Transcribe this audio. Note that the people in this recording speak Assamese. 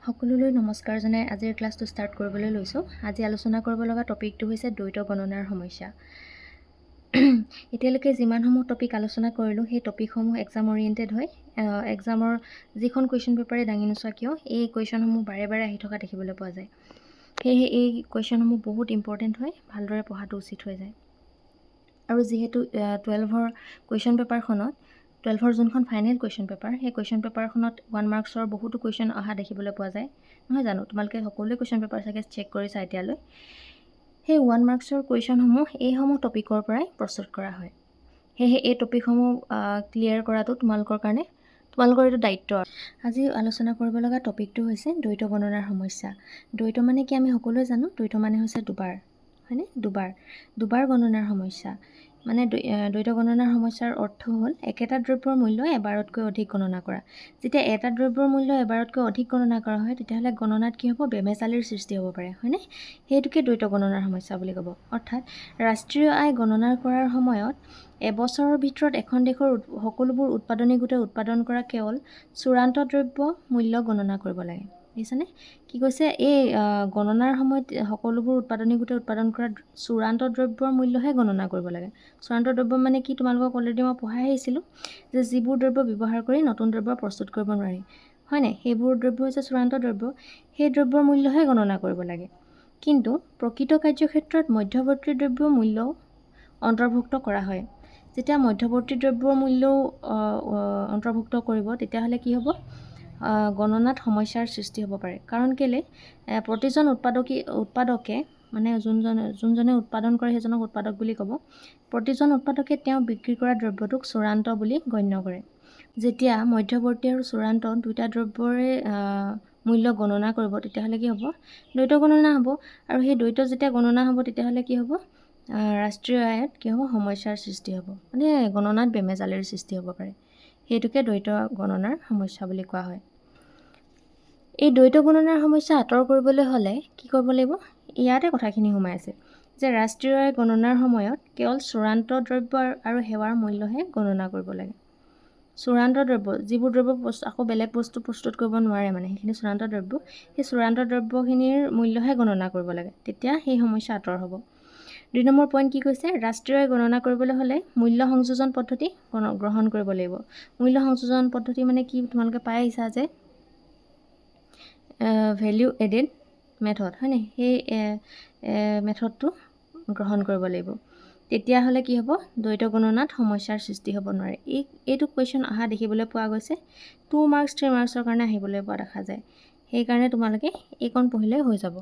সকলোলৈ নমস্কাৰ জনাই আজিৰ ক্লাছটো ষ্টাৰ্ট কৰিবলৈ লৈছোঁ। আজি আলোচনা কৰিব লগা টপিকটো হৈছে দ্বৈত গণনাৰ সমস্যা। এতিয়ালৈকে যিমানসমূহ টপিক আলোচনা কৰিলোঁ সেই টপিকসমূহ এক্সাম অৰিয়েণ্টেড হয়। এক্সামৰ যিখন কুৱেশ্যন পেপাৰে দাঙি নোচোৱা কিয় এই কুৱেশ্যনসমূহ বাৰে বাৰে আহি থকা দেখিবলৈ পোৱা যায়। সেয়েহে এই কুৱেশ্যনসমূহ বহুত ইম্পৰ্টেণ্ট হয়, ভালদৰে পঢ়াটো উচিত হৈ যায়। আৰু যিহেতু 12ৰ কুৱেশ্যন পেপাৰখনত 12ৰ যোনখন ফাইনেল কুৱেশ্যন পেপাৰ সেই কুৱেশ্যন পেপাৰখনত 1 মাৰ্কছৰ বহুতো কুৱেশ্যন অহা দেখিবলৈ পোৱা যায়, নহয় জানো? তোমালোকে সকলোৱে কুৱেশ্যন পেপাৰ চাগে চেক কৰিছা এতিয়ালৈ। সেই 1 মাৰ্কছৰ কুৱেশ্যনসমূহ এইসমূহ টপিকৰ পৰাই প্ৰস্তুত কৰা হয়। সেয়েহে এই টপিকসমূহ ক্লিয়াৰ কৰাটো তোমালোকৰ কাৰণে তোমালোকৰ এইটো দায়িত্ব। আজি আলোচনা কৰিব লগা টপিকটো হৈছে দ্বৈত গণনাৰ সমস্যা। দ্বৈত মানে কি আমি সকলোৱে জানো, দ্বৈত মানে হৈছে দুবাৰ, হয়নে? দুবাৰ গণনাৰ সমস্যা। মানে দ্বৈত গণনাৰ সমস্যাৰ অৰ্থ হ'ল একেটা দ্ৰব্যৰ মূল্য এবাৰতকৈ অধিক গণনা কৰা। যেতিয়া এটা দ্ৰব্যৰ মূল্য এবাৰতকৈ অধিক গণনা কৰা হয় তেতিয়াহ'লে গণনাত কি হ'ব? বেমেজালিৰ সৃষ্টি হ'ব পাৰে, হয়নে? সেইটোকে দ্বৈত গণনাৰ সমস্যা বুলি ক'ব। অৰ্থাৎ ৰাষ্ট্ৰীয় আয় গণনা কৰাৰ সময়ত এবছৰৰ ভিতৰত এখন দেশৰ সকলোবোৰ উৎপাদনী গোটে উৎপাদন কৰা কেৱল চূড়ান্ত দ্ৰব্য মূল্য গণনা কৰিব লাগে। বুজিছানে? কি কৈছে? এই গণনাৰ সময়ত সকলোবোৰ উৎপাদনী গোটে উৎপাদন কৰা চূড়ান্ত দ্ৰব্যৰ মূল্যহে গণনা কৰিব লাগে। চূড়ান্ত দ্ৰব্য মানে কি? তোমালোকক অলৰেডি মই পঢ়াই আহিছিলোঁ যে যিবোৰ দ্ৰব্য ব্যৱহাৰ কৰি নতুন দ্ৰব্য প্ৰস্তুত কৰিব নোৱাৰি, হয়নে? সেইবোৰ দ্ৰব্য হৈছে চূড়ান্ত দ্ৰব্য। সেই দ্ৰব্যৰ মূল্যহে গণনা কৰিব লাগে। কিন্তু প্ৰকৃত কাৰ্যক্ষেত্ৰত মধ্যৱৰ্তী দ্ৰব্যৰ মূল্যও অন্তৰ্ভুক্ত কৰা হয়। যেতিয়া মধ্যৱৰ্তী দ্ৰব্যৰ মূল্যও অন্তৰ্ভুক্ত কৰিব তেতিয়াহ'লে কি হ'ব? গণনাত সমস্যাৰ সৃষ্টি হ'ব পাৰে। কাৰণ কেলে? প্ৰতিজন উৎপাদকে মানে যোনজনে উৎপাদন কৰে সেইজনক উৎপাদক বুলি ক'ব। প্ৰতিজন উৎপাদকে তেওঁ বিক্ৰী কৰা দ্ৰব্যটোক চূড়ান্ত বুলি গণ্য কৰে। যেতিয়া মধ্যৱৰ্তী আৰু চূড়ান্ত দুটা দ্ৰব্যৰে মূল্য গণনা কৰিব তেতিয়াহ'লে কি হ'ব? দ্বৈত গণনা হ'ব। আৰু সেই দ্বৈত যেতিয়া গণনা হ'ব তেতিয়াহ'লে কি হ'ব? ৰাষ্ট্ৰীয় আয়ত কি হ'ব? সমস্যাৰ সৃষ্টি হ'ব, মানে গণনাত বেমেজালিৰ সৃষ্টি হ'ব পাৰে। সেইটোকে দ্বৈত গণনাৰ সমস্যা বুলি কোৱা হয়। এই দ্বৈত গণনাৰ সমস্যা আঁতৰ কৰিবলৈ হ'লে কি কৰিব লাগিব? ইয়াতে কথাখিনি সোমাই আছে যে ৰাষ্ট্ৰীয় আয় গণনাৰ সময়ত কেৱল চূড়ান্ত দ্ৰব্য আৰু সেৱাৰ মূল্যহে গণনা কৰিব লাগে। চূড়ান্ত দ্ৰব্য, যিবোৰ দ্ৰব্য আকৌ বেলেগ বস্তু প্ৰস্তুত কৰিব নোৱাৰে, মানে সেইখিনি চূড়ান্ত দ্ৰব্য, সেই চূড়ান্ত দ্ৰব্যখিনিৰ মূল্যহে গণনা কৰিব লাগে। তেতিয়া সেই সমস্যা আঁতৰ হ'ব। 2 নম্বৰ পইণ্ট কি কৈছে? ৰাষ্ট্ৰীয় আয় গণনা কৰিবলৈ হ'লে মূল্য সংযোজন পদ্ধতি গ্ৰহণ কৰিব লাগিব। মূল্য সংযোজন পদ্ধতি মানে কি? তোমালোকে পাই আহিছা যে ভেলিউ এডেড মেথড, হয়নে? সেই মেথডটো গ্ৰহণ কৰিব লাগিব। তেতিয়াহ'লে কি হ'ব? দ্বৈত গণনাত সমস্যাৰ সৃষ্টি হ'ব নোৱাৰে। এইটো কুৱেশ্যন অহা দেখিবলৈ পোৱা গৈছে। 2 মাৰ্কছ 3 মাৰ্কছৰ কাৰণে আহিবলৈ পোৱা দেখা যায়। সেইকাৰণে তোমালোকে এইকণ পঢ়িলে হৈ যাব।